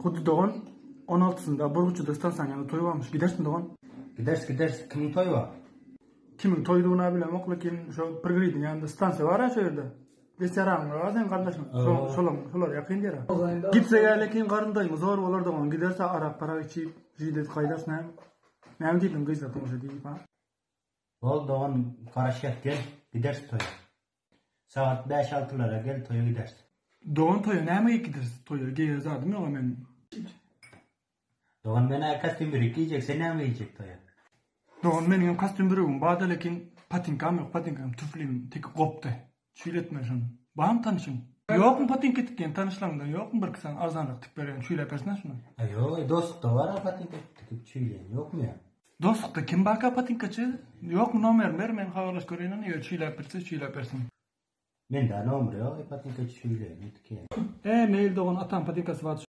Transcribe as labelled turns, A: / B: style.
A: Kudu doğan 16'sında Burguçu'da stansiyanın yanında toyu varmış. Gidersin doğan.
B: Gideriz. Kimin toyu var?
A: Kimin toyduğuna bilem yok, lakin şu Pırgırı'nın yanında stansiya var ya şu yerde. Deseram var sen kardeşim. Şolar yakın yere. Gitse ya lakin karındayım. Zor olur doğan. Giderse arak para içip jilet kaydarsın hem. Ne diyelim kızla konuşu deyip ha.
B: Ol doğan Karaşehir gel. Gidersin toya. Saat 5-6'lara gel toya gidersin.
A: Doğan toyu ne mi gidersin toyu? Geyaz adım yok hemen.
B: Doğan bana kastım bir yiyecek. Sen ne mi yiyecek toya?
A: Doğan benim kastım bürüğüm. Bağda lakin patinkam yok. Patinkam tüflüğüm. Tek koptu. Şöyletme şunu. Bağım tanışın. Yok mu patinke tıkken tanışlarından yok mu bir kısan arzanlık tık veren şöyle yaparsın şunu.
B: Yok dostlukta var ha patinke tıkıp şöyle yok mu ya?
A: Dostlukta kim baka patinkacı? Yok mu nomer vermen havalaş göreynen ya şöyle yaparsın.
B: Ben daha nomer yok patinke şöyle ne tıkıyor.
A: Mail doğan atan patinkası var